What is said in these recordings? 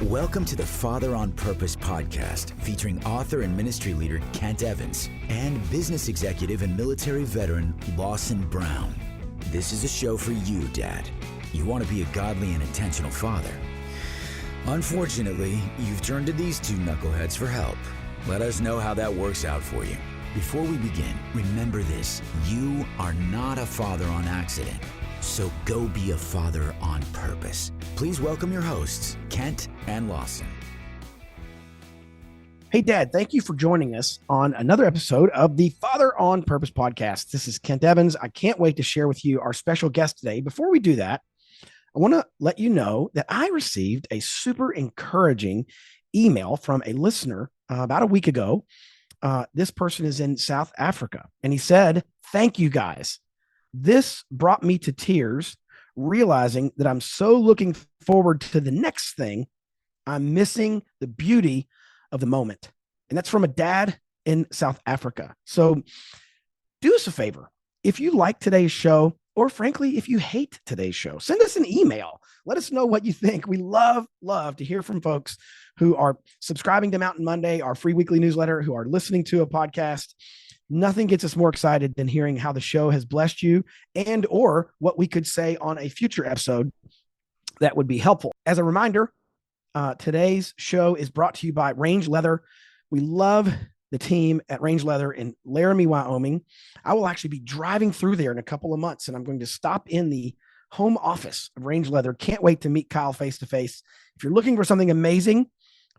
Welcome to the Father on Purpose podcast, featuring author and ministry leader Kent Evans and business executive and military veteran Lawson Brown. This is a show for you, Dad. You want to be a godly and intentional father. Unfortunately, you've turned to these two knuckleheads for help. Let us know how that works out for you. Before we begin, remember this: you are not a father on accident. So go be a father on purpose. Please welcome your hosts, Kent and Lawson. Hey, Dad, thank you for joining us on another episode of the Father on Purpose podcast. This is Kent Evans. I can't wait to share with you our special guest today. Before we do that, I want to let you know that I received a super encouraging email from a listener about a week ago. This person is in South Africa, and he said, "Thank you, guys. This brought me to tears, realizing that I'm so looking forward to the next thing. I'm missing the beauty of the moment." And that's from a dad in South Africa. So do us a favor. If you like today's show, or frankly, if you hate today's show, send us an email. Let us know what you think. We love to hear from folks who are subscribing to Mountain Monday, our free weekly newsletter, who are listening to a podcast. Nothing gets us more excited than hearing how the show has blessed you and or what we could say on a future episode that would be helpful. As a reminder, today's show is brought to you by Range Leather. We love the team at Range Leather in Laramie, Wyoming. I will actually be driving through there in a couple of months, and I'm going to stop in the home office of Range Leather. Can't wait to meet Kyle face to face. If you're looking for something amazing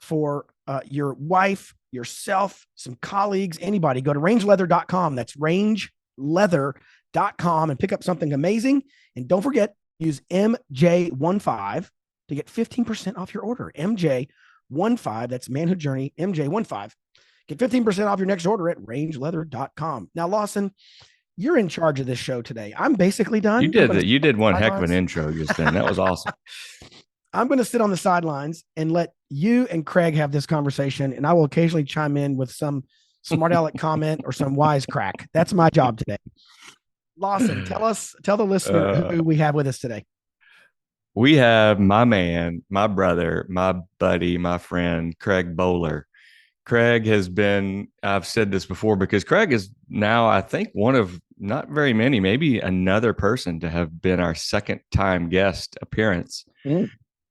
for your wife, yourself, some colleagues, anybody, go to rangeleather.com. That's rangeleather.com and pick up something amazing. And don't forget, use MJ15 to get 15% off your order. MJ15, that's Manhood Journey, MJ15. Get 15% off your next order at rangeleather.com. Now, Lawson, you're in charge of this show today. I'm basically done. You did one heck of an intro just then. That was awesome. I'm going to sit on the sidelines and let you and Craig have this conversation, and I will occasionally chime in with some smart aleck comment or some wise crack. That's my job today. Lawson, tell the listener who we have with us today. We have my man, my brother, my buddy, my friend, Craig Bowler. Craig has been, I've said this before, because Craig is now, I think, one of not very many, maybe another person to have been our second time guest appearance.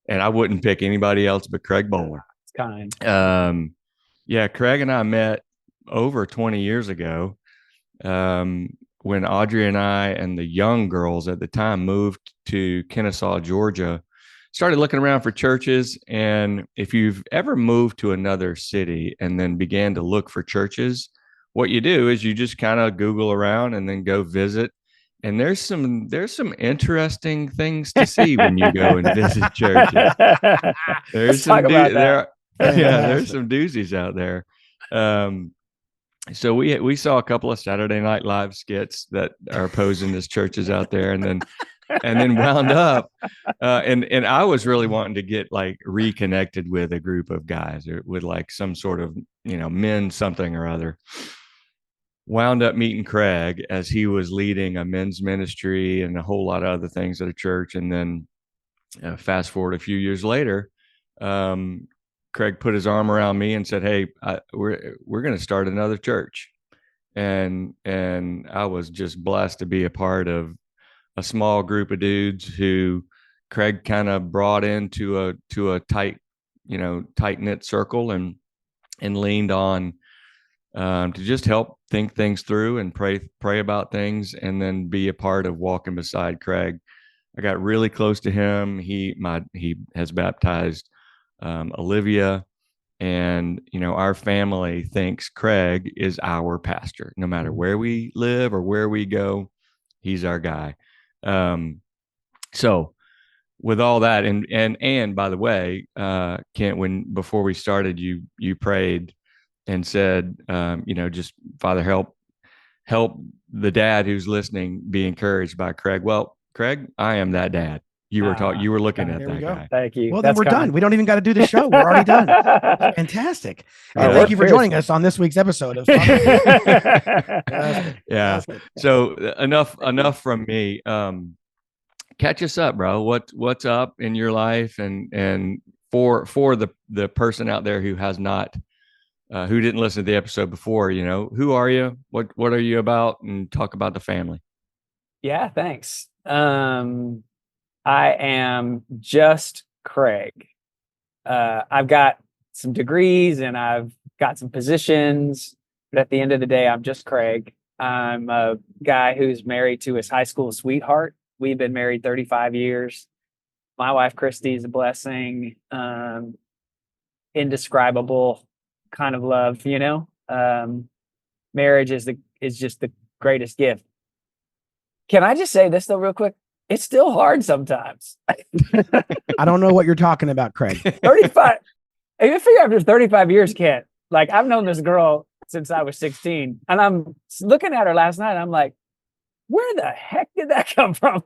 And I wouldn't pick anybody else but Craig Bowler. It's kind. Yeah, Craig and I met over 20 years ago when Audrey and I and the young girls at the time moved to Kennesaw, Georgia, started looking around for churches. And if you've ever moved to another city and then began to look for churches, what you do is you just kind of Google around and then go visit. And there's some interesting things to see when you go and visit churches. There's some doozies out there. So we saw a couple of Saturday Night Live skits that are posing as churches out there, and then wound up. And I was really wanting to get like reconnected with a group of guys, or with like some sort of, men something or other. Wound up meeting Craig as he was leading a men's ministry and a whole lot of other things at a church. And then fast forward a few years later, Craig put his arm around me and said, "Hey, we're going to start another church." And I was just blessed to be a part of a small group of dudes who Craig kind of brought into a tight knit circle and leaned on to just help think things through and pray about things, and then be a part of walking beside Craig. I got really close to him. He has baptized Olivia, and our family thinks Craig is our pastor. No matter where we live or where we go, he's our guy. So with all that, and by the way, Kent, before we started, you prayed and said, just Father, help the dad who's listening be encouraged by Craig. Well, Craig, I am that dad. You were looking at that guy. Thank you. Well, then we're done. We don't even got to do the show. We're already done. Fantastic. And thank you for joining us on this week's episode of Yeah. So enough from me. Catch us up, bro. What's up in your life, and for the person out there who has not, who didn't listen to the episode before, who are you? What are you about? And talk about the family. Yeah, thanks. I am just Craig. I've got some degrees and I've got some positions, but at the end of the day, I'm just Craig. I'm a guy who's married to his high school sweetheart. We've been married 35 years. My wife, Christy, is a blessing. Indescribable kind of love, marriage is just the greatest gift. Can I just say this though, real quick? It's still hard sometimes. I don't know what you're talking about, Craig. 35. You figure after 35 years, Kent, like I've known this girl since I was 16, and I'm looking at her last night. I'm like, where the heck did that come from?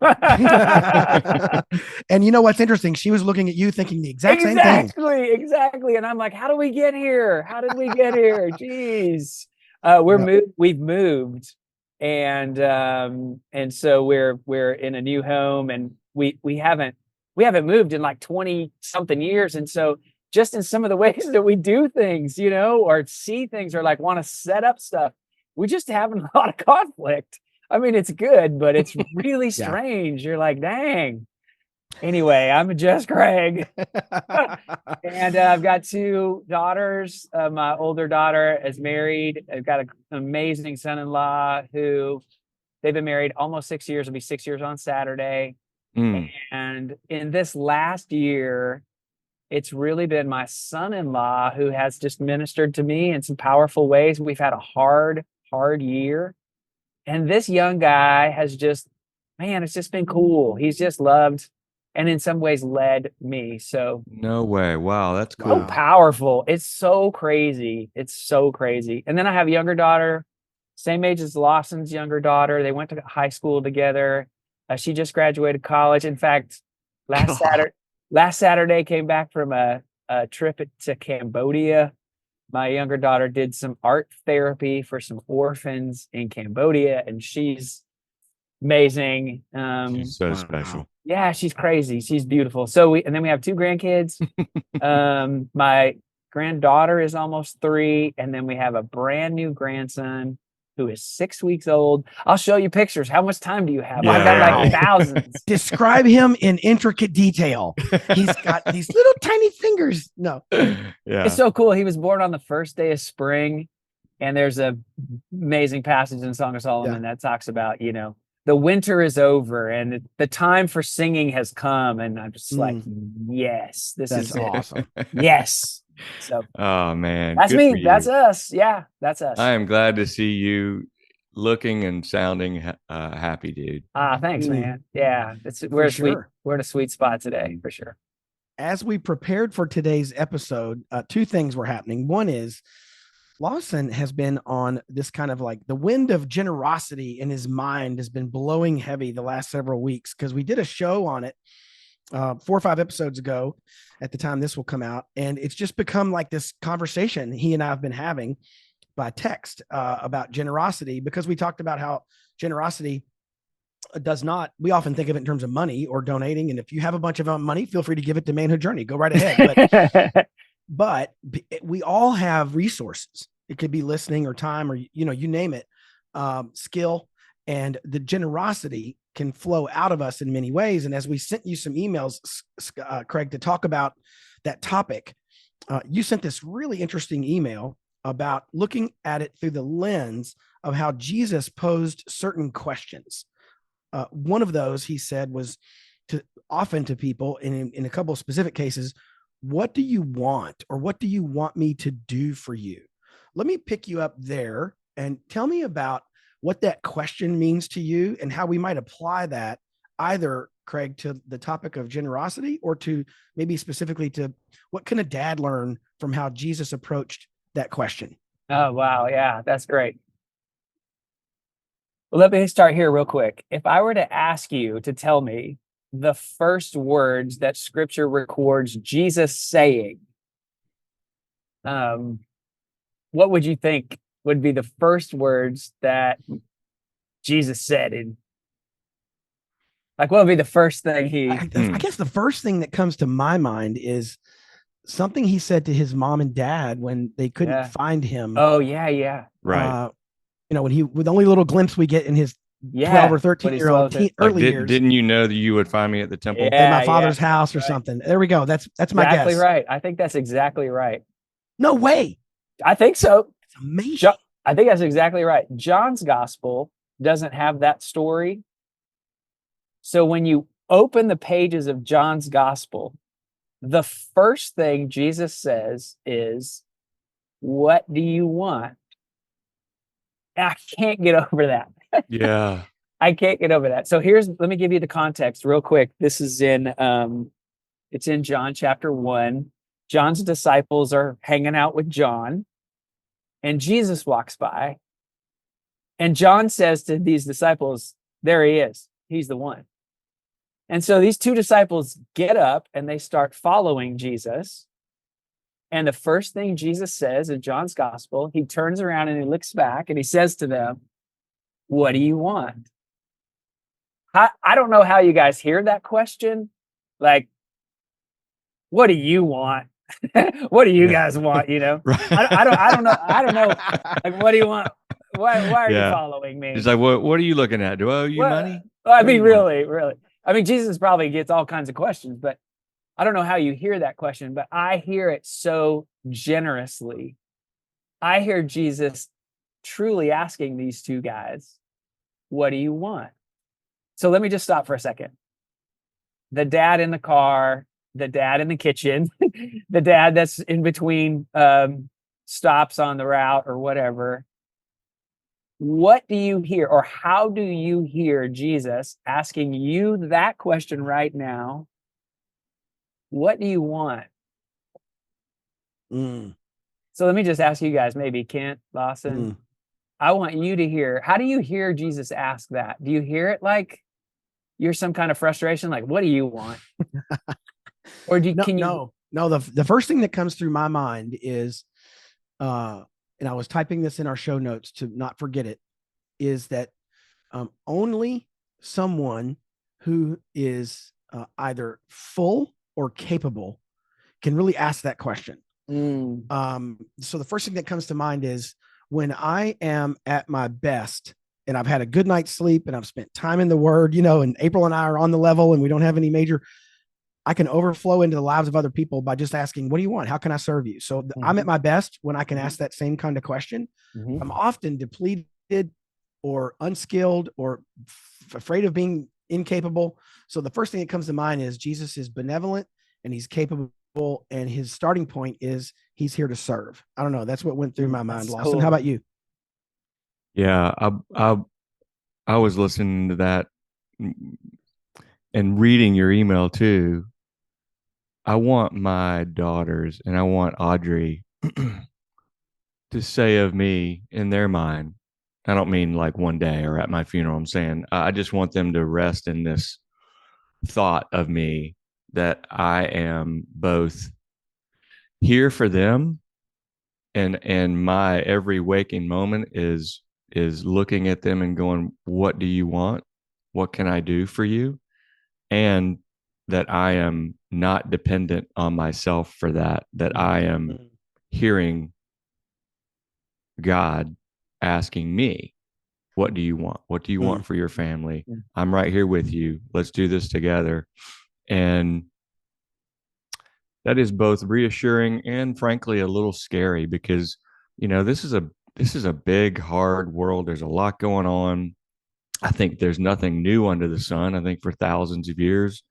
And you know what's interesting? She was looking at you thinking the exact same thing. Exactly. And I'm like, how do we get here? How did we get here? Jeez. We've moved. And so we're in a new home, and we haven't moved in like 20 something years. And so just in some of the ways that we do things, or see things, or like want to set up stuff, we just having a lot of conflict. I mean, it's good, but it's really strange. You're like, dang. Anyway, I'm just Craig. And I've got 2 daughters. My older daughter is married. I've got an amazing son-in-law who they've been married almost 6 years. It'll be 6 years on Saturday. And in this last year, it's really been my son-in-law who has just ministered to me in some powerful ways. We've had a hard year. And this young guy has just, man, it's just been cool. He's just loved and in some ways led me. So no way. Wow. That's cool. So powerful. It's so crazy. And then I have a younger daughter, same age as Lawson's younger daughter. They went to high school together. She just graduated college. In fact, last Saturday came back from a trip to Cambodia. My younger daughter did some art therapy for some orphans in Cambodia, and she's amazing. She's so special. Yeah, she's crazy. She's beautiful. And then we have 2 grandkids. My granddaughter is almost 3, and then we have a brand new grandson who is 6 weeks old. I'll show you pictures. How much time do you have? Yeah. I've got like thousands. Describe him in intricate detail. He's got these little tiny fingers. No. Yeah. It's so cool. He was born on the first day of spring, and there's a amazing passage in Song of Solomon that talks about, the winter is over and the time for singing has come. And I'm just like, yes, this is awesome. Yes. So, oh man, that's me. That's us. Yeah, that's us. I am glad to see you looking and sounding happy, dude. Thanks, man. Yeah, we're in a sweet spot today for sure. As we prepared for today's episode, 2 things were happening. One is Lawson has been on this kind of like the wind of generosity in his mind has been blowing heavy the last several weeks, because we did a show on it 4 or 5 episodes ago at the time this will come out. And it's just become like this conversation he and I have been having by text about generosity, because we talked about how generosity we often think of it in terms of money or donating. And if you have a bunch of money, feel free to give it to Manhood Journey. Go right ahead. But we all have resources. It could be listening or time or, you name it, skill, and the generosity can flow out of us in many ways. And as we sent you some emails, Craig, to talk about that topic, you sent this really interesting email about looking at it through the lens of how Jesus posed certain questions. One of those, he said, was often to people in a couple of specific cases, what do you want, or what do you want me to do for you? Let me pick you up there and tell me about what that question means to you and how we might apply that either, Craig, to the topic of generosity, or to maybe specifically to what can a dad learn from how Jesus approached that question? Oh, wow. Yeah, that's great. Well, let me start here real quick. If I were to ask you to tell me the first words that Scripture records Jesus saying, what would you think would be the first words that Jesus said? Like, what would be the first thing I guess the first thing that comes to my mind is something he said to his mom and dad when they couldn't Yeah. find him. Oh yeah. Right. When he, with the only little glimpse we get in his Yeah. 12 or When 13 he's year old 12, early Like, years didn't you know that you would find me at the temple? at my Yeah, father's yeah, house or right. something. There we go. That's my Exactly guess. right. I think that's exactly right. No way. I think so. It's amazing. I think that's exactly right. John's gospel doesn't have that story. So when you open the pages of John's gospel, the first thing Jesus says is, "What do you want?" And I can't get over that. Yeah. I can't get over that. So let me give you the context real quick. This is it's in John chapter 1. John's disciples are hanging out with John, and Jesus walks by. And John says to these disciples, "There he is. He's the one." And so these two disciples get up and they start following Jesus. And the first thing Jesus says in John's gospel, he turns around and he looks back and he says to them, "What do you want?" I don't know how you guys hear that question. Like, what do you want? What do you guys want? Right. I don't know. I don't know. Like, what do you want? Why are you Yeah. following me? He's like, what are you looking at? Do I owe you Well, money? I What do mean, you want? really. I mean, Jesus probably gets all kinds of questions, but I don't know how you hear that question, but I hear it so generously. I hear Jesus truly asking these two guys, "What do you want?" So let me just stop for a second. The dad in the car, the dad in the kitchen, the dad that's in between stops on the route or whatever. What do you hear, or how do you hear Jesus asking you that question right now? What do you want? Mm, So let me just ask you guys, maybe Kent, Lawson, mm. I want you to hear, how do you hear Jesus ask that? Do you hear it like you're some kind of frustration, like, what do you want? Or No. The first thing that comes through my mind is, and I was typing this in our show notes to not forget it, is that only someone who is either full or capable can really ask that question. So the first thing that comes to mind is when I am at my best and I've had a good night's sleep and I've spent time in the Word, and April and I are on the level and we don't have any major, I can overflow into the lives of other people by just asking, "What do you want? How can I serve you?" So I'm at my best when I can ask that same kind of question. I'm often depleted or unskilled or afraid of being incapable. So the first thing that comes to mind is Jesus is benevolent and he's capable, and his starting point is he's here to serve. I don't know. That's what went through my mind. Lawson, cool. how about you? Yeah. I was listening to that and reading your email too. I want my daughters and I want Audrey to say of me in their mind. I don't mean like one day or at my funeral. I'm saying I just want them to rest in this thought of me that I am both here for them, and my every waking moment is looking at them and going, "What do you want? What can I do for you?" And that I am not dependent on myself for that I am hearing God asking me, "What do you want? What do you want for your family? I'm right here with you. Let's do this together." And that is both reassuring and frankly a little scary because, this is a big, hard world. There's a lot going on. I think there's nothing new under the sun. I think for thousands of years,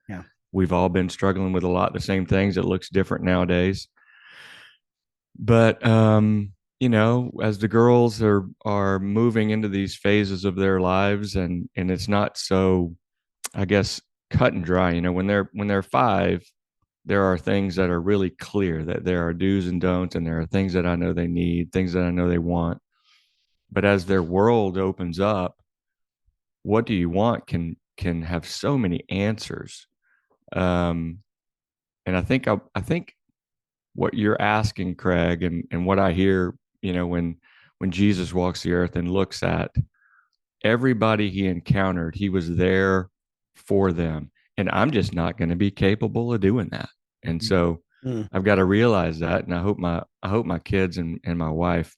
we've all been struggling with a lot of the same things. It looks different nowadays. But as the girls are moving into these phases of their lives, and it's not so, I guess, cut and dry. When they're 5, there are things that are really clear, that there are do's and don'ts, and there are things that I know they need, things that I know they want. But as their world opens up, what do you want can have so many answers. And I think what you're asking, Craig, and what I hear, when Jesus walks the earth and looks at everybody he encountered, he was there for them. And I'm just not going to be capable of doing that. And so I've got to realize that. And I hope my kids and my wife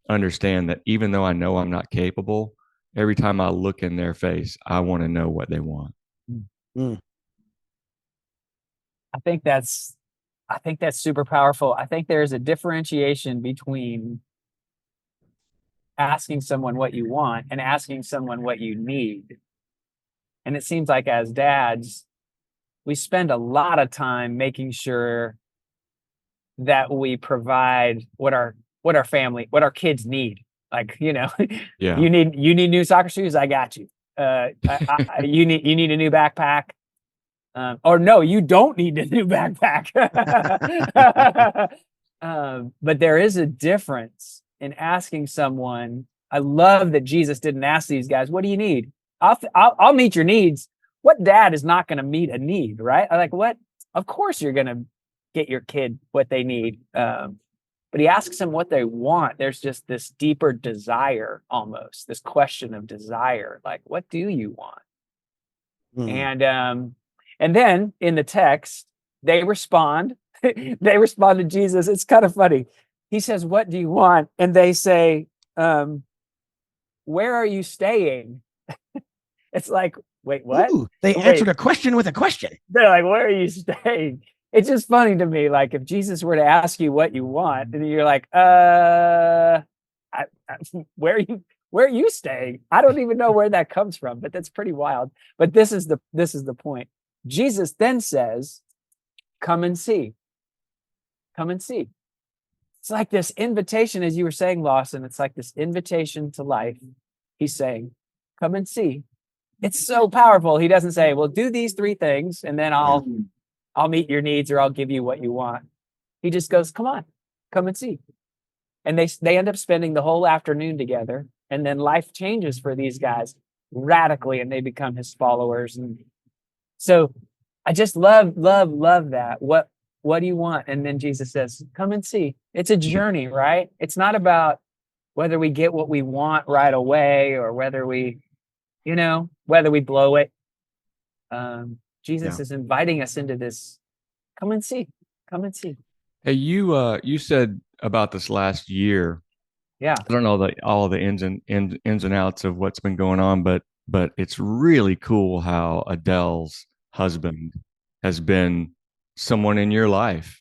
understand that even though I know I'm not capable, every time I look in their face, I want to know what they want. Mm. I think that's super powerful. I think there's a differentiation between asking someone what you want and asking someone what you need. And it seems like as dads, we spend a lot of time making sure that we provide what our kids need. Like, Yeah. you need new soccer shoes. I got you. You need a new backpack. Or no, you don't need a new backpack. But there is a difference in asking someone. I love that Jesus didn't ask these guys, "What do you need?" I'll meet your needs. What dad is not going to meet a need, right? I like, what? Of course you're going to get your kid what they need. But he asks them what they want. There's just this deeper desire, almost this question of desire. Like, what do you want? And then in the text, they respond. They respond to Jesus. It's kind of funny. He says, "What do you want?" And they say, "Where are you staying?" It's like, wait, what? Ooh, they answered a question with a question. They're like, "Where are you staying?" It's just funny to me. Like, if Jesus were to ask you what you want, and you're like, where are you staying? I don't even know where that comes from, but that's pretty wild. But this is the point. Jesus then says, "Come and see. Come and see." It's like this invitation, as you were saying, Lawson. It's like this invitation to life. He's saying, "Come and see." It's so powerful. He doesn't say, "Well, do these 3 things, and then I'll meet your needs, or I'll give you what you want." He just goes, "Come on, come and see." And they end up spending the whole afternoon together, and then life changes for these guys radically, and they become his followers. And so I just love that. What do you want? And then Jesus says, "Come and see." It's a journey, right? It's not about whether we get what we want right away or whether we blow it. Jesus is inviting us into this. Come and see. Come and see. Hey, you said about this last year. Yeah. I don't know all of the ins and outs of what's been going on, but it's really cool how Adele's husband has been someone in your life.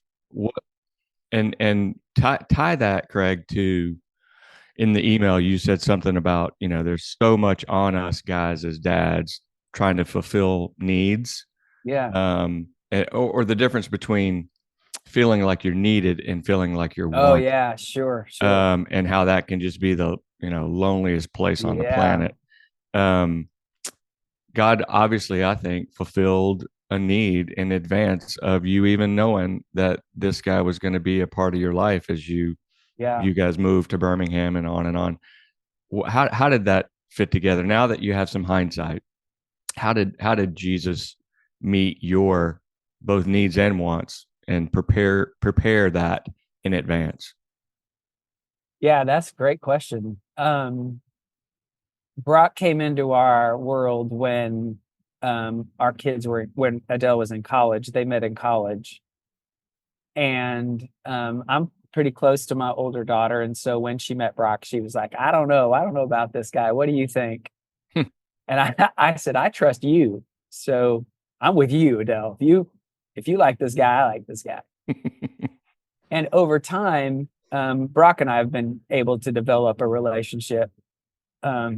And tie that, Craig, to, in the email you said something about, there's so much on us guys as dads trying to fulfill needs. Yeah. Or the difference between feeling like you're needed and feeling like you're wanted. Oh yeah, sure. And how that can just be the loneliest place on the planet. God obviously, I think, fulfilled a need in advance of you even knowing that this guy was going to be a part of your life as you guys moved to Birmingham and on and on. How did that fit together? Now that you have some hindsight, how did Jesus meet your both needs and wants and prepare that in advance? Yeah, that's a great question. Brock came into our world when when Adele was in college. They met in college. And I'm pretty close to my older daughter. And so when she met Brock, she was like, I don't know about this guy. What do you think? And I said, I trust you. So I'm with you, Adele. If you like this guy, I like this guy. And over time, Brock and I have been able to develop a relationship,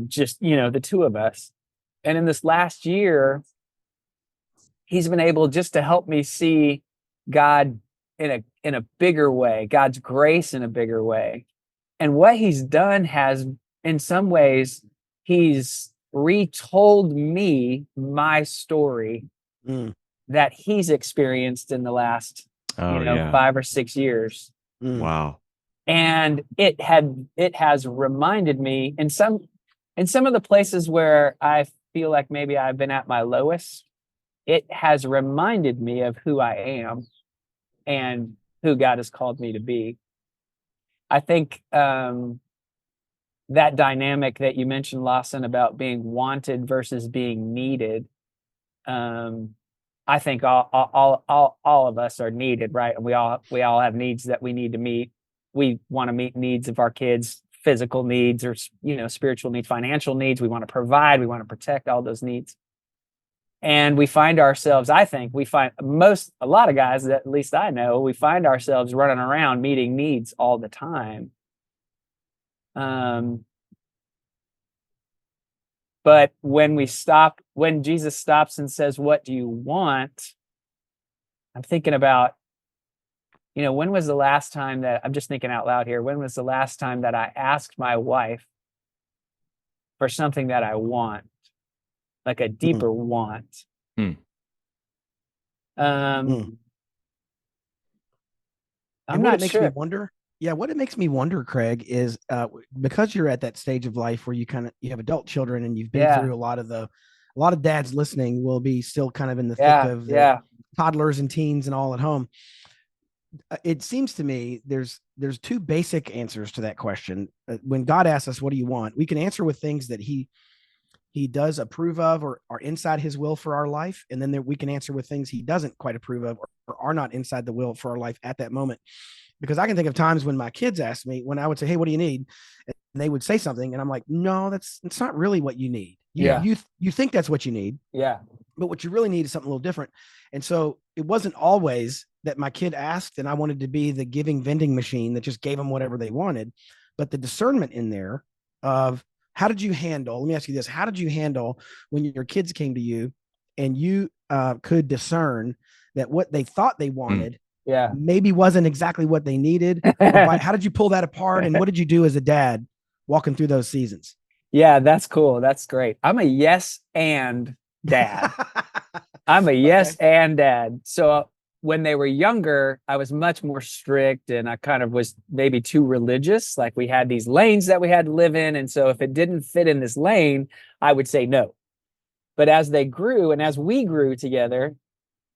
just, the 2 of us. And in this last year, he's been able just to help me see God in a bigger way, God's grace in a bigger way. And what he's done has, in some ways, he's retold me my story that he's experienced in the last 5 or 6 years. Wow. And it has reminded me in some of the places where I feel like maybe I've been at my lowest, it has reminded me of who I am and who God has called me to be. I think that dynamic that you mentioned, Lawson, about being wanted versus being needed, I I think all of us are needed, right? And we all have needs that we need to meet. We want to meet needs of our kids, physical needs or, spiritual needs, financial needs. We want to provide, we want to protect all those needs. And we find ourselves, I think a lot of guys that at least I know, we find ourselves running around meeting needs all the time. But when Jesus stops and says, "What do you want?" I'm thinking about, when was the last time that, I'm just thinking out loud here, when was the last time that I asked my wife for something that I want, like a deeper want? Hmm. I'm And not makes sure. me wonder. Yeah, what it makes me wonder, Craig, is because you're at that stage of life where you have adult children and you've been through a lot of dads listening will be still kind of in the thick of the toddlers and teens and all at home. It seems to me there's two basic answers to that question. When God asks us, "What do you want?" we can answer with things that he does approve of or are inside his will for our life. And then we can answer with things he doesn't quite approve of or are not inside the will for our life at that moment. Because I can think of times when my kids asked me, when I would say, "Hey, what do you need?" And they would say something and I'm like, "No, it's not really what you need. You think that's what you need. Yeah. But what you really need is something a little different." And so it wasn't always that my kid asked and I wanted to be the giving vending machine that just gave them whatever they wanted, but the discernment in there of how did you handle, let me ask you this, how did you handle when your kids came to you and you could discern that what they thought they wanted maybe wasn't exactly what they needed? How did you pull that apart? And what did you do as a dad walking through those seasons? Yeah, that's cool. That's great. I'm a yes and dad. I'm a yes and dad. So when they were younger, I was much more strict and I kind of was maybe too religious. Like we had these lanes that we had to live in. And so if it didn't fit in this lane, I would say no. But as they grew and as we grew together,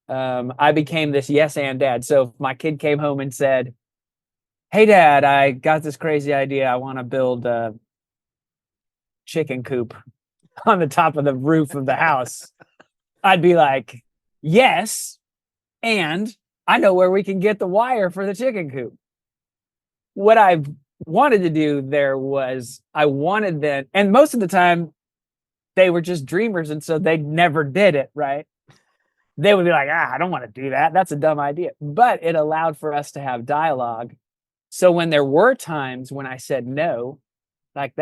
I became this yes and dad. So if my kid came home and said, "Hey, Dad, I got this crazy idea. I want to build a chicken coop on the top of the roof of the house," I'd be like, "Yes, and I know where we can get the wire for the chicken coop." What I wanted to do there was I wanted them, and most of the time they were just dreamers, and so they never did it, right? They would be like, "I don't want to do that. That's a dumb idea." But it allowed for us to have dialogue. So when there were times when I said no, like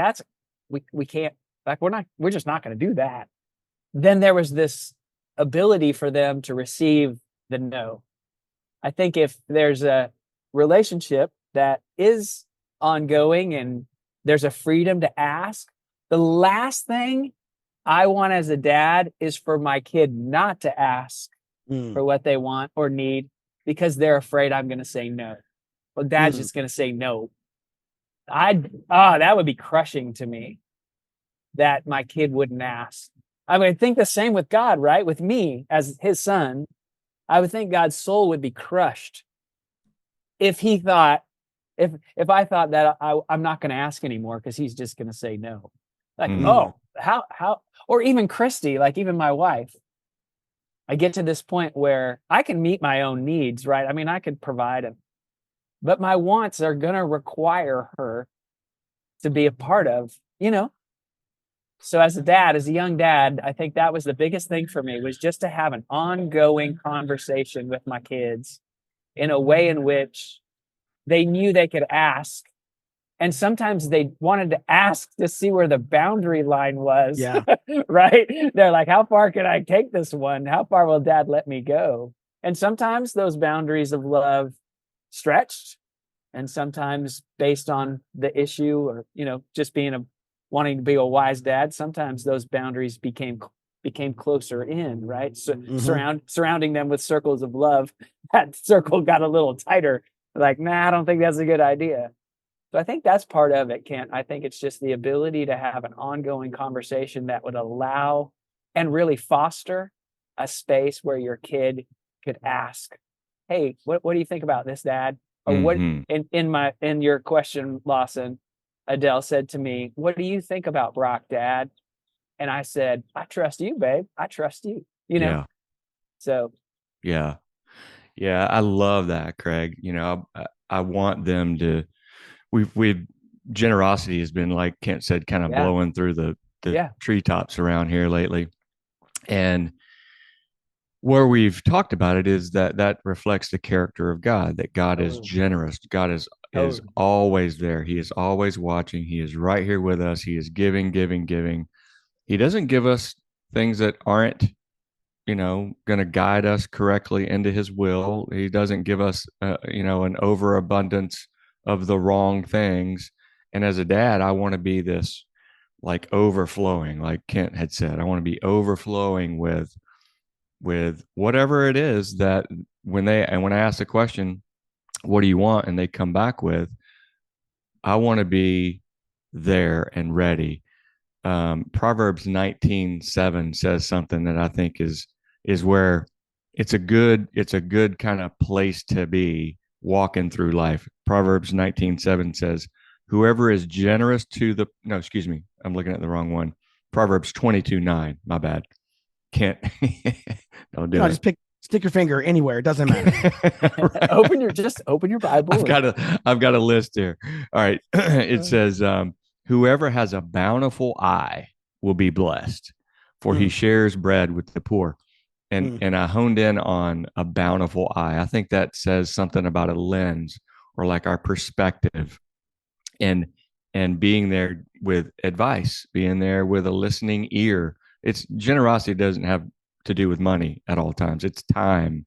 we can't, like we're just not going to do that. Then there was this ability for them to receive the no. I think if there's a relationship that is ongoing and there's a freedom to ask, the last thing I want as a dad is for my kid not to ask for what they want or need because they're afraid I'm going to say no. Well, Dad's just going to say no. That would be crushing to me that my kid wouldn't ask. I mean, I think the same with God, right? With me as his son, I would think God's soul would be crushed if he thought, if I thought that I'm not going to ask anymore because he's just going to say no. Like, how, or even Christy, like even my wife, I get to this point where I can meet my own needs, right? I mean, I could provide them, but my wants are going to require her to be a part of, So as a young dad, I think that was the biggest thing for me, was just to have an ongoing conversation with my kids in a way in which they knew they could ask. And sometimes they wanted to ask to see where the boundary line was, right? They're like, "How far can I take this one? How far will Dad let me go?" And sometimes those boundaries of love stretched, and sometimes based on the issue or, just wanting to be a wise dad, sometimes those boundaries became closer in, right? So surrounding them with circles of love, that circle got a little tighter. Like, "Nah, I don't think that's a good idea." So I think that's part of it, Kent. I think it's just the ability to have an ongoing conversation that would allow and really foster a space where your kid could ask, "Hey, what do you think about this, Dad?" Or what in your question, Lawson, Adele said to me, "What do you think about Brock, Dad?" And I said, "I trust you, babe. I trust you." So Yeah. Yeah. I love that, Craig. I want them to, we've generosity has been, like Kent said, kind of Yeah. blowing through the Yeah. treetops around here lately. And where we've talked about it is that reflects the character of God, that God is Totally. generous. God is Totally. always there. He is always watching. He is right here with us. He is giving, giving, giving. He doesn't give us things that aren't, going to guide us correctly into his will. He doesn't give us, an overabundance of the wrong things. And as a dad, I want to be this, like, overflowing, like Kent had said. I want to be overflowing with whatever it is that when I ask the question, what do you want? And they come back with, I want to be there and ready. Proverbs 19:7 says something that I think is where it's a good kind of place to be walking through life. Proverbs 19:7 says, whoever is generous to the, no, excuse me, I'm looking at the wrong one. Proverbs 22:9, my bad. Can't, don't do it. Stick your finger anywhere. It doesn't matter. Right. Open your Bible. I've got a list here. All right. It says, whoever has a bountiful eye will be blessed, for he shares bread with the poor. And I honed in on a bountiful eye. I think that says something about a lens, or like our perspective, and being there with advice, being there with a listening ear. It's generosity doesn't have to do with money at all times. It's time,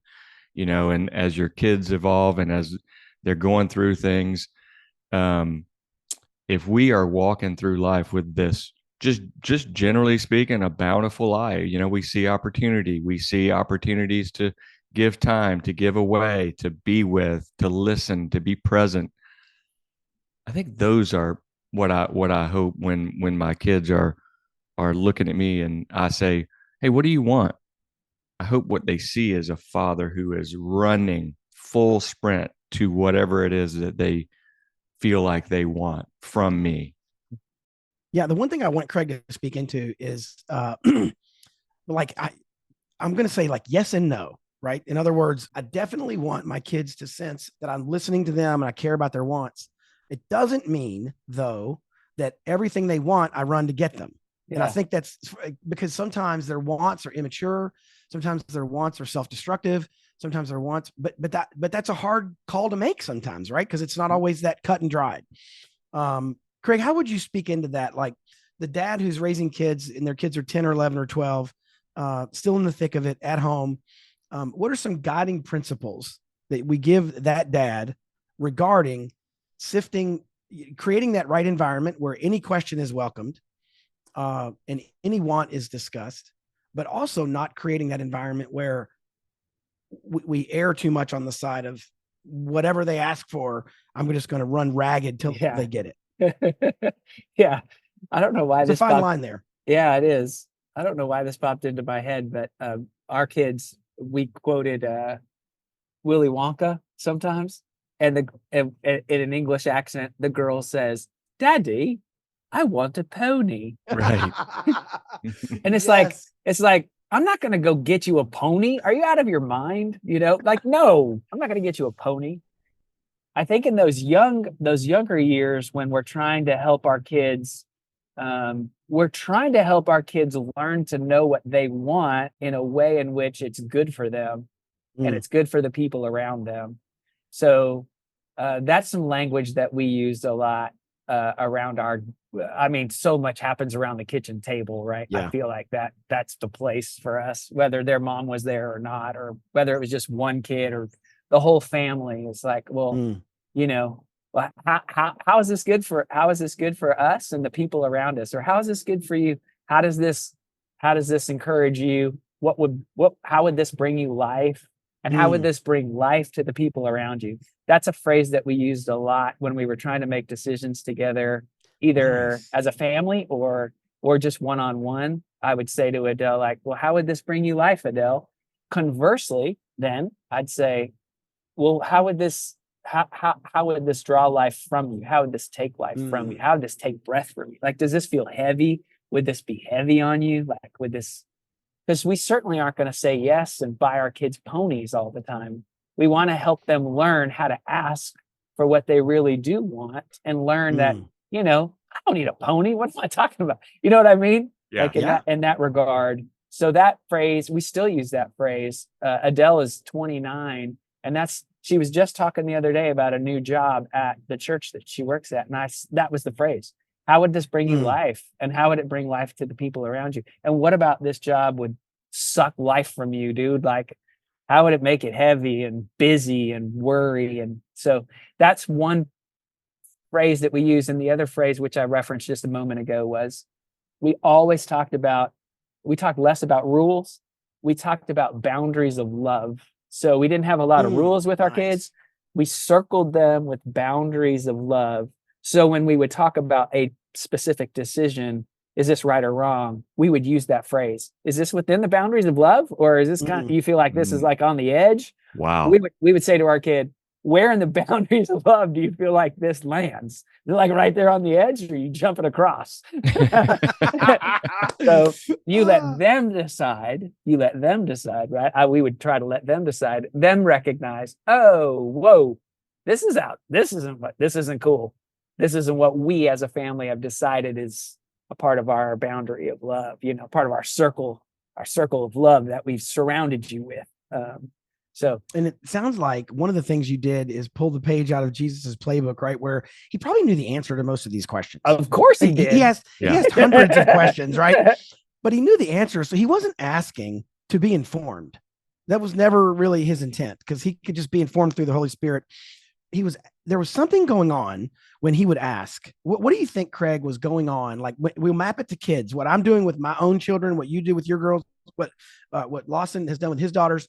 and as your kids evolve and as they're going through things, if we are walking through life with this, just generally speaking, a bountiful eye, we see opportunities to give time, to give away, to be with, to listen, to be present. I think those are what I hope when my kids are looking at me and I say, hey, what do you want? I hope what they see is a father who is running full sprint to whatever it is that they feel like they want from me. Yeah. The one thing I want Craig to speak into is like, I'm going to say, like, yes and no, right? In other words, I definitely want my kids to sense that I'm listening to them and I care about their wants. It doesn't mean, though, that everything they want, I run to get them. Yeah. And I think that's because sometimes their wants are immature. Sometimes their wants are self-destructive. Sometimes their wants, but that's a hard call to make sometimes, right? Because it's not always that cut and dried. Craig, how would you speak into that? Like the dad who's raising kids and their kids are 10 or 11 or 12, still in the thick of it at home. What are some guiding principles that we give that dad regarding sifting, creating that right environment where any question is welcomed, and any want is discussed, but also not creating that environment where we err too much on the side of whatever they ask for, I'm just going to run ragged till they get it. Yeah. I don't know why There's a fine line there. Yeah, it is. I don't know why this popped into my head, but our kids, we quoted Willy Wonka sometimes, and in an English accent, the girl says, "Daddy, I want a pony." Right. And it's like, I'm not going to go get you a pony. Are you out of your mind? Like, no, I'm not going to get you a pony. I think in those younger years, when we're trying to help our kids, learn to know what they want in a way in which it's good for them and it's good for the people around them. So that's some language that we used a lot around so much happens around the kitchen table, right? Yeah. I feel like that's the place for us, whether their mom was there or not, or whether it was just one kid or the whole family. It's like, well, how is this good for us and the people around us? Or how is this good for you? How does this encourage you? How would this bring you life? And how would this bring life to the people around you? That's a phrase that we used a lot when we were trying to make decisions together, either as a family or just one-on-one. I would say to Adele, like, well, how would this bring you life, Adele? Conversely, then I'd say, well, how would this draw life from you? How would this take life from you? How would this take breath from you? Like, does this feel heavy? Would this be heavy on you? Like, would this because we certainly aren't going to say yes and buy our kids ponies all the time. We want to help them learn how to ask for what they really do want and learn that, you know, I don't need a pony. What am I talking about? You know what I mean? Yeah. Like in that regard. So that phrase, we still use that phrase. Adele is 29, and she was just talking the other day about a new job at the church that she works at. And that was the phrase. How would this bring you life? And how would it bring life to the people around you? And what about this job would suck life from you, dude? Like, how would it make it heavy and busy and worry? And so that's one phrase that we use. And the other phrase, which I referenced just a moment ago, was we talked less about rules. We talked about boundaries of love. So we didn't have a lot of rules with our kids. We circled them with boundaries of love. So when we would talk about a specific decision, is this right or wrong? We would use that phrase. Is this within the boundaries of love? Or is this you feel like this is like on the edge? Wow. We would say to our kid, where in the boundaries of love do you feel like this lands? Is it like right there on the edge, or are you jumping across? So you let them decide. Right? We would try to let them decide, them recognize, oh, whoa, this is out. This isn't cool. This isn't what we as a family have decided is a part of our boundary of love, you know, part of our circle of love that we've surrounded you with. And it sounds like one of the things you did is pull the page out of Jesus's playbook, right? Where he probably knew the answer to most of these questions. Of course he did. He has hundreds of questions, right? But he knew the answer. So he wasn't asking to be informed. That was never really his intent, because he could just be informed through the Holy Spirit. There was something going on when he would ask, what do you think, Craig, was going on? Like, we'll map it to kids, what I'm doing with my own children, what you do with your girls, what Lawson has done with his daughters.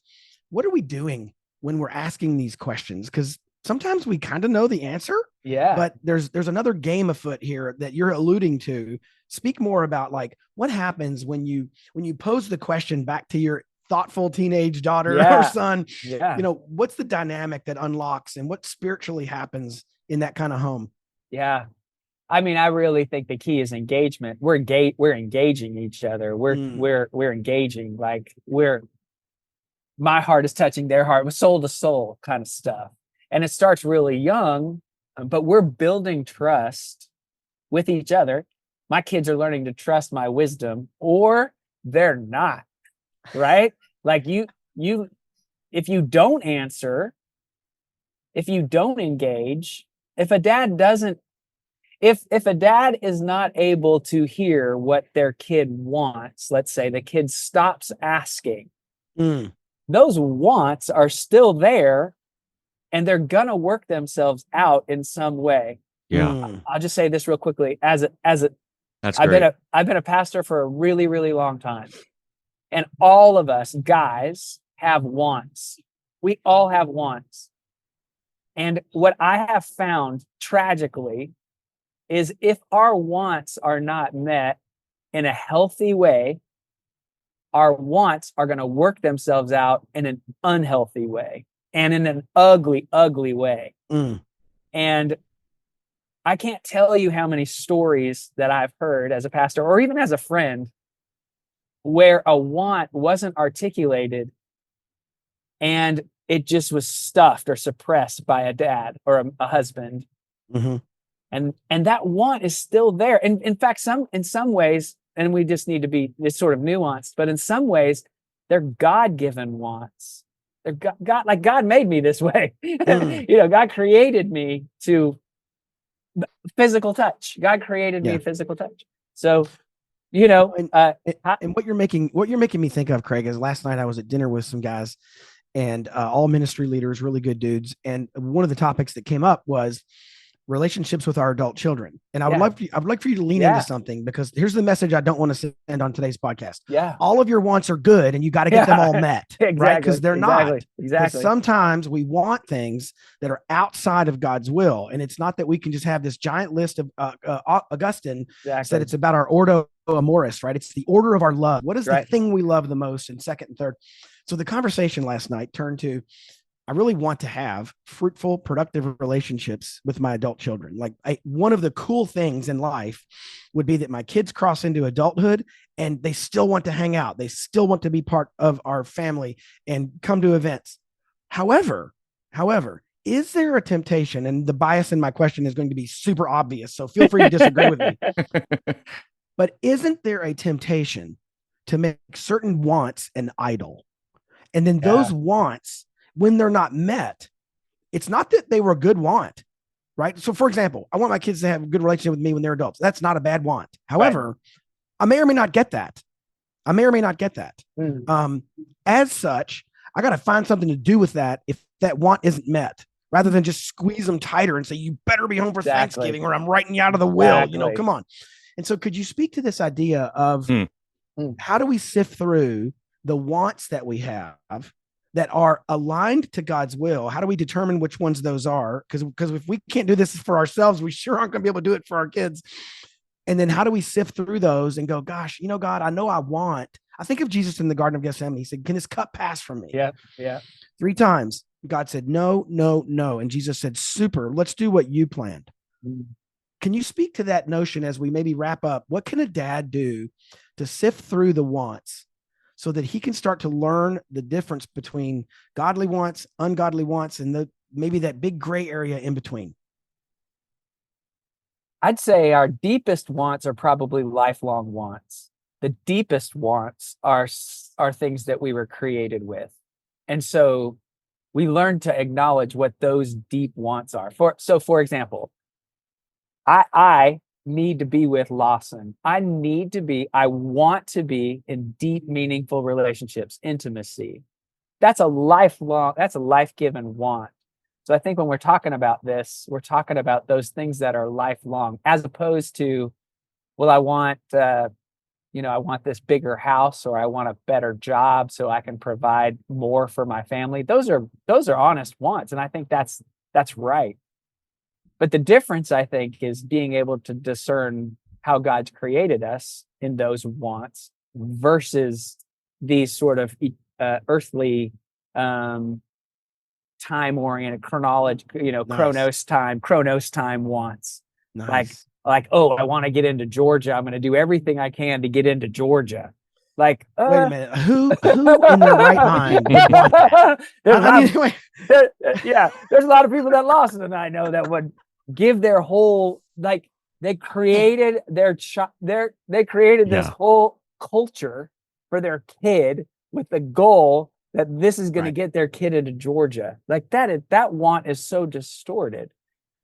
What are we doing when we're asking these questions? Because sometimes we kind of know the answer. Yeah. But there's another game afoot here that you're alluding to. Speak more about, like, what happens when you pose the question back to your thoughtful teenage daughter or son. Yeah. You know, what's the dynamic that unlocks and what spiritually happens in that kind of home? Yeah. I mean, I really think the key is engagement. We're engaging each other. We're engaging, like my heart is touching their heart with soul to soul kind of stuff. And it starts really young, but we're building trust with each other. My kids are learning to trust my wisdom, or they're not, right? Like if you don't answer, if you don't engage, if a dad is not able to hear what their kid wants, let's say the kid stops asking, those wants are still there, and they're gonna work themselves out in some way. Yeah. I'll just say this real quickly. That's great. I've been a pastor for a really, really long time. And all of us guys have wants. We all have wants. And what I have found tragically is if our wants are not met in a healthy way, our wants are going to work themselves out in an unhealthy way and in an ugly, ugly way. And I can't tell you how many stories that I've heard as a pastor or even as a friend where a want wasn't articulated and it just was stuffed or suppressed by a dad or a husband. And that want is still there. And in fact, in some ways, and we just need to be this sort of nuanced, but in some ways, they're God-given wants. They're God made me this way. You know, God created me to physical touch. God created me physical touch. So, you know, and what you're making me think of, Craig, is last night I was at dinner with some guys, and all ministry leaders, really good dudes. And one of the topics that came up was relationships with our adult children. And I would like for you to lean into something, because here's the message I don't want to send on today's podcast. All of your wants are good, and you got to get them all met, right? Because they're not. Exactly. Sometimes we want things that are outside of God's will. And it's not that we can just have this giant list of Augustine said it's about our ordo amoris, right? It's the order of our love. What is the thing we love the most, and second and third? So the conversation last night turned to, I really want to have fruitful, productive relationships with my adult children. Like one of the cool things in life would be that my kids cross into adulthood and they still want to hang out. They still want to be part of our family and come to events. However, is there a temptation? And the bias in my question is going to be super obvious, so feel free to disagree with me. But isn't there a temptation to make certain wants an idol? And then those wants, when they're not met, it's not that they were a good want, right? So for example, I want my kids to have a good relationship with me when they're adults. That's not a bad want. However, I may or may not get that. As such, I got to find something to do with that if that want isn't met, rather than just squeeze them tighter and say, you better be home for Thanksgiving or I'm writing you out of the will, come on. And so could you speak to this idea of how do we sift through the wants that we have that are aligned to God's will? How do we determine which ones those are? Because if we can't do this for ourselves, we sure aren't going to be able to do it for our kids. And then how do we sift through those and go, gosh, God, I know I think of Jesus in the Garden of Gethsemane. He said, can this cup pass from me? Yeah. 3 times. God said, no, no, no. And Jesus said, super, let's do what you planned. Can you speak to that notion as we maybe wrap up? What can a dad do to sift through the wants so that he can start to learn the difference between godly wants, ungodly wants, and maybe that big gray area in between? I'd say our deepest wants are probably lifelong wants. The deepest wants are things that we were created with. And so we learn to acknowledge what those deep wants are. For example, I need to be with Lawson. I want to be in deep, meaningful relationships, intimacy. That's a life-given want. So I think when we're talking about this, we're talking about those things that are lifelong, as opposed to, well, I want this bigger house, or I want a better job so I can provide more for my family. Those are honest wants. And I think that's right. But the difference, I think, is being able to discern how God's created us in those wants versus these sort of earthly, time-oriented Nice. Chronos time wants. Nice. Like, oh, I want to get into Georgia. I'm going to do everything I can to get into Georgia. Like, wait a minute. Who in their right mind would want that? There's a lot of people that Lawson and I know that would give their whole, like, they created this whole culture for their kid with the goal that this is going to get their kid into Georgia. Like that want is so distorted.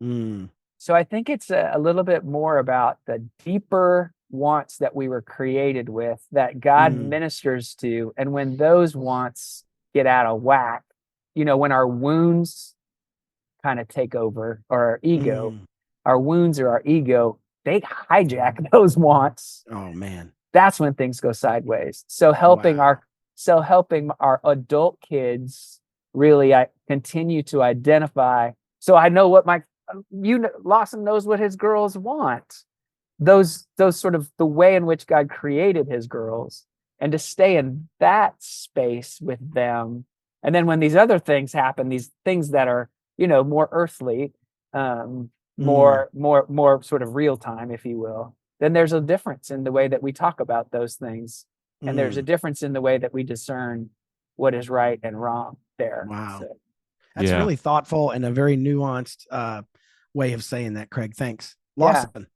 So I think it's a little bit more about the deeper wants that we were created with, that God ministers to. And when those wants get out of whack, when our wounds kind of take over, or our wounds or our ego, they hijack those wants. Oh man. That's when things go sideways. So helping our adult kids really continue to identify. So I know what Lawson knows what his girls want. Those sort of the way in which God created his girls, and to stay in that space with them. And then when these other things happen, these things that are, more earthly, more sort of real time, if you will, then there's a difference in the way that we talk about those things. And there's a difference in the way that we discern what is right and wrong there. Wow. So, that's really thoughtful and a very nuanced way of saying that, Craig. Thanks. Lawson.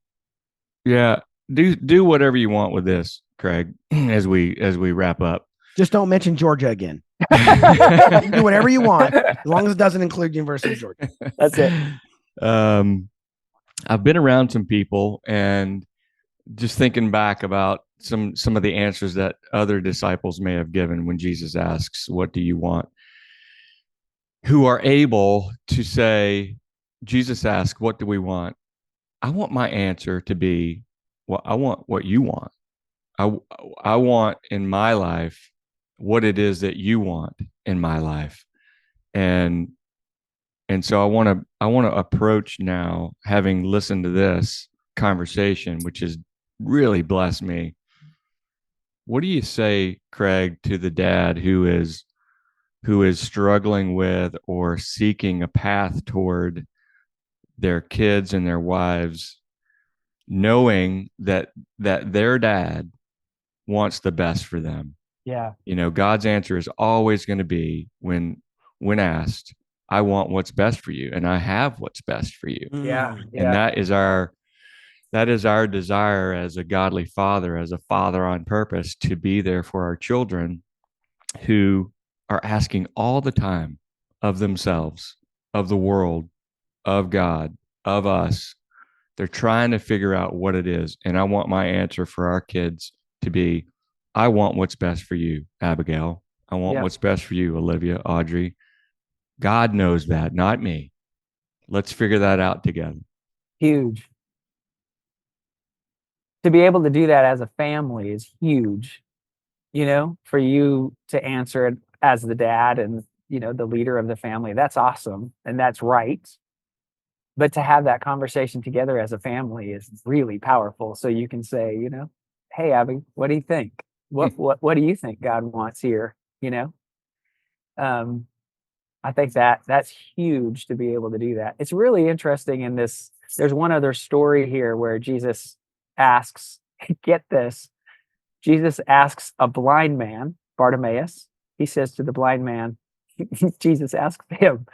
Yeah. Do whatever you want with this, Craig, as we wrap up. Just don't mention Georgia again. You can do whatever you want, as long as it doesn't include University of Georgia. That's it. I've been around some people, and just thinking back about some of the answers that other disciples may have given when Jesus asks, "What do you want?" Who are able to say, Jesus asks, "What do we want?" I want my answer to be, well, I want what you want. I want in my life what it is that you want in my life. And so I want to approach now, having listened to this conversation, which has really blessed me. What do you say, Craig, to the dad who is who is struggling with or seeking a path toward their kids and their wives, knowing that their dad wants the best for them. Yeah. God's answer is always going to be, when asked, I want what's best for you, and I have what's best for you. Yeah. And that is our desire as a godly father, as a father on purpose, to be there for our children who are asking all the time of themselves, of the world, of God, of us. They're trying to figure out what it is. And I want my answer for our kids to be, I want what's best for you, Abigail. I want what's best for you, Olivia, Audrey. God knows that, not me. Let's figure that out together. Huge. To be able to do that as a family is huge, for you to answer it as the dad and, the leader of the family. That's awesome. And that's right. But to have that conversation together as a family is really powerful. So you can say, hey, Abby, what do you think? What do you think God wants here? I think that's huge to be able to do that. It's really interesting in this. There's one other story here where Jesus asks, get this, Jesus asks a blind man, Bartimaeus. He says to the blind man, Jesus asks him,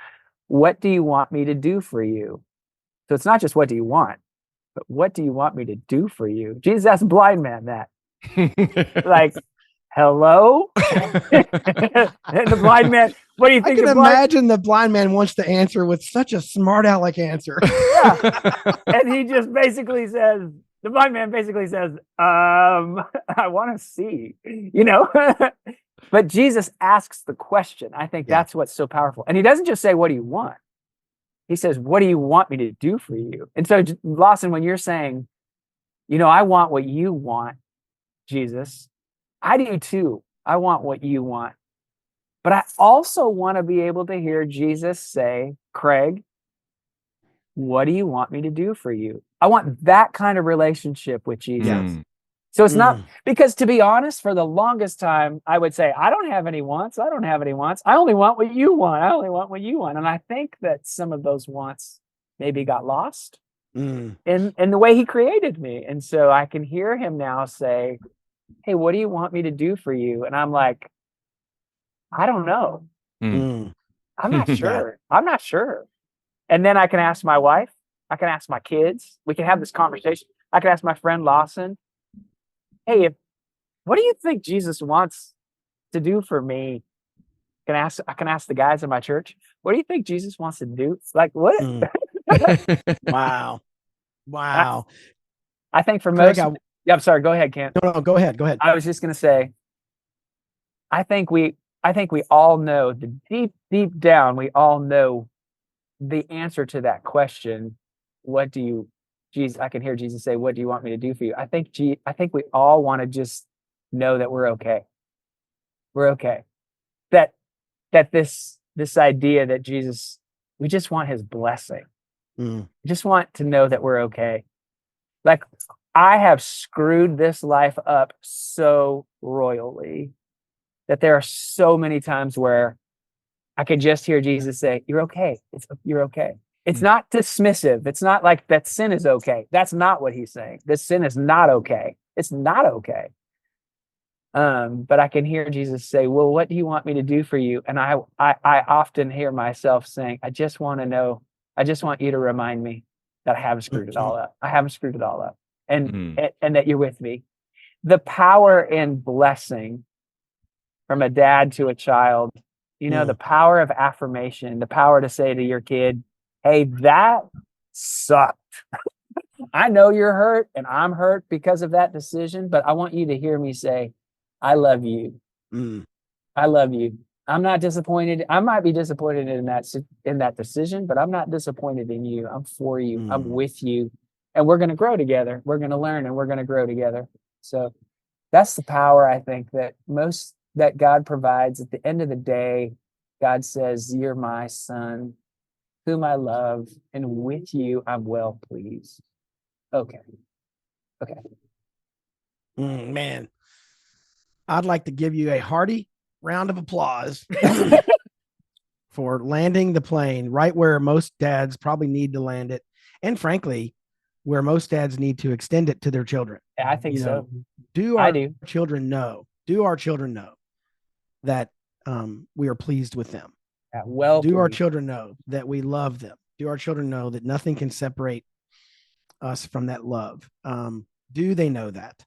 what do you want me to do for you? So it's not just what do you want, but what do you want me to do for you? Jesus asked the blind man that. Like, hello? And the blind man, what do you think? I can imagine the blind man wants to answer with such a smart aleck answer. Yeah. And he just basically says, the blind man basically says, I want to see, But Jesus asks the question. I think that's what's so powerful. And he doesn't just say, what do you want? He says, what do you want me to do for you? And so, Lawson, when you're saying, I want what you want, Jesus, I do too. I want what you want. But I also want to be able to hear Jesus say, Craig, what do you want me to do for you? I want that kind of relationship with Jesus. So it's not, because to be honest, for the longest time, I would say, I don't have any wants. I don't have any wants. I only want what you want. I only want what you want. And I think that some of those wants maybe got lost in the way he created me. And so I can hear him now say, hey, what do you want me to do for you? And I'm like, I don't know. I'm not sure. I'm not sure. And then I can ask my wife. I can ask my kids. We can have this conversation. I can ask my friend Lawson, hey, what do you think Jesus wants to do for me? I can ask the guys in my church, what do you think Jesus wants to do? It's like, what? Wow. I think for Craig, most, I'm sorry, go ahead, Kent. No, go ahead. I was just going to say, I think we all know, deep down, we all know the answer to that question. What do you, Jesus? I can hear Jesus say, what do you want me to do for you? I think we all want to just know that we're okay. We're okay. That this idea that Jesus, we just want his blessing. We just want to know that we're okay. Like, I have screwed this life up so royally that there are so many times where I could just hear Jesus say, you're okay. You're okay. It's not dismissive. It's not like that sin is okay. That's not what he's saying. This sin is not okay. It's not okay. But I can hear Jesus say, well, what do you want me to do for you? And I often hear myself saying, I just want to know, I just want you to remind me that I haven't screwed it all up. I haven't screwed it all up. And that you're with me. The power in blessing from a dad to a child, the power of affirmation, the power to say to your kid, hey, that sucked. I know you're hurt and I'm hurt because of that decision, but I want you to hear me say, I love you. I love you. I'm not disappointed. I might be disappointed in that decision, but I'm not disappointed in you. I'm for you. I'm with you. And we're going to grow together. We're going to learn and we're going to grow together. So that's the power, I think, that God provides. At the end of the day, God says, you're my son, whom I love, and with you I'm well pleased. Okay. Man, I'd like to give you a hearty round of applause for landing the plane right where most dads probably need to land it. And frankly, where most dads need to extend it to their children. Yeah, I think so. Do I our do. children know that we are pleased with them? Yeah, well, Do our pleased. children know that we love them? Do our children know that nothing can separate us from that love? Do they know that?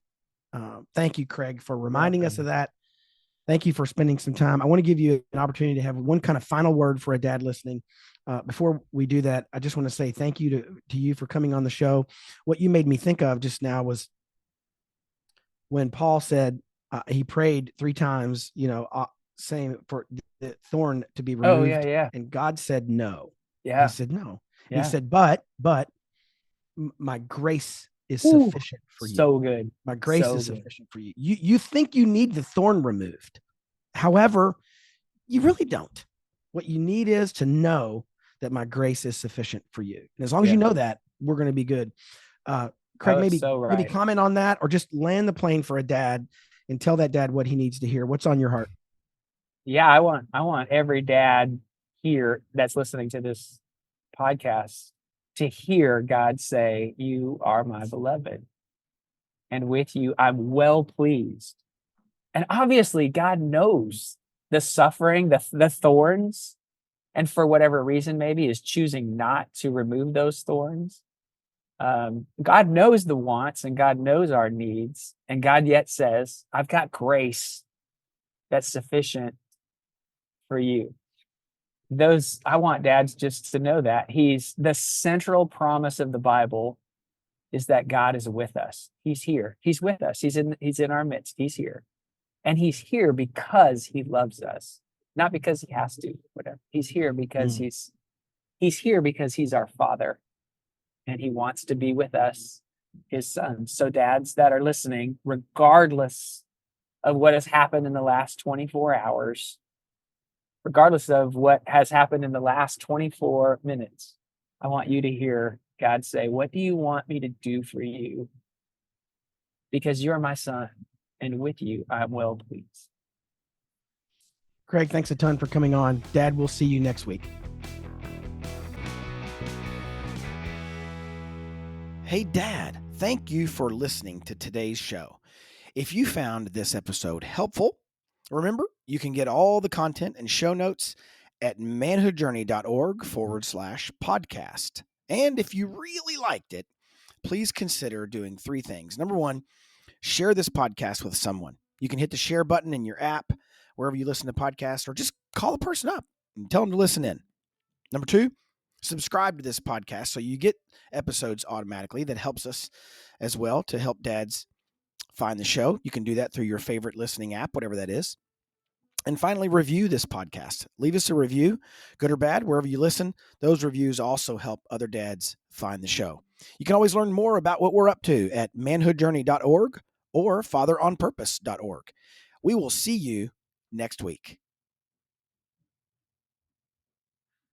Thank you, Craig, for reminding us of that. Thank you for spending some time. I want to give you an opportunity to have one kind of final word for a dad listening. Before we do that, I just want to say thank you to you for coming on the show. What you made me think of just now was when Paul said he prayed 3 times, saying for the thorn to be removed. Oh, yeah. And God said no. Yeah. He said no. Yeah. He said, but my grace is sufficient for you. So good. My grace is sufficient for you. You think you need the thorn removed. However, you really don't. What you need is to know that my grace is sufficient for you. And as long as you know that, we're going to be good. Craig, maybe comment on that, or just land the plane for a dad and tell that dad what he needs to hear. What's on your heart? Yeah, I want every dad here that's listening to this podcast to hear God say, "You are my beloved, and with you I'm well pleased." And obviously, God knows the suffering, the thorns, and for whatever reason, maybe is choosing not to remove those thorns. God knows the wants, and God knows our needs, and God yet says, "I've got grace that's sufficient for you." I want dads just to know that He's the central promise of the Bible is that God is with us. He's here. He's with us. He's in our midst. He's here. And He's here because He loves us, not because He has to, whatever. He's here because He's here because He's our Father, and He wants to be with us, His sons. So dads that are listening, regardless of what has happened in the last 24 hours, regardless of what has happened in the last 24 minutes, I want you to hear God say, "What do you want me to do for you? Because you're my son, and with you I'm well pleased." Craig, thanks a ton for coming on. Dad, we'll see you next week. Hey, Dad, thank you for listening to today's show. If you found this episode helpful, remember, you can get all the content and show notes at manhoodjourney.org/podcast. And if you really liked it, please consider doing 3 things. Number 1, share this podcast with someone. You can hit the share button in your app, wherever you listen to podcasts, or just call a person up and tell them to listen in. Number 2, subscribe to this podcast so you get episodes automatically. That helps us as well to help dads find the show. You can do that through your favorite listening app, whatever that is. And finally, review this podcast. Leave us a review, good or bad, wherever you listen. Those reviews also help other dads find the show. You can always learn more about what we're up to at manhoodjourney.org or fatheronpurpose.org. We will see you next week.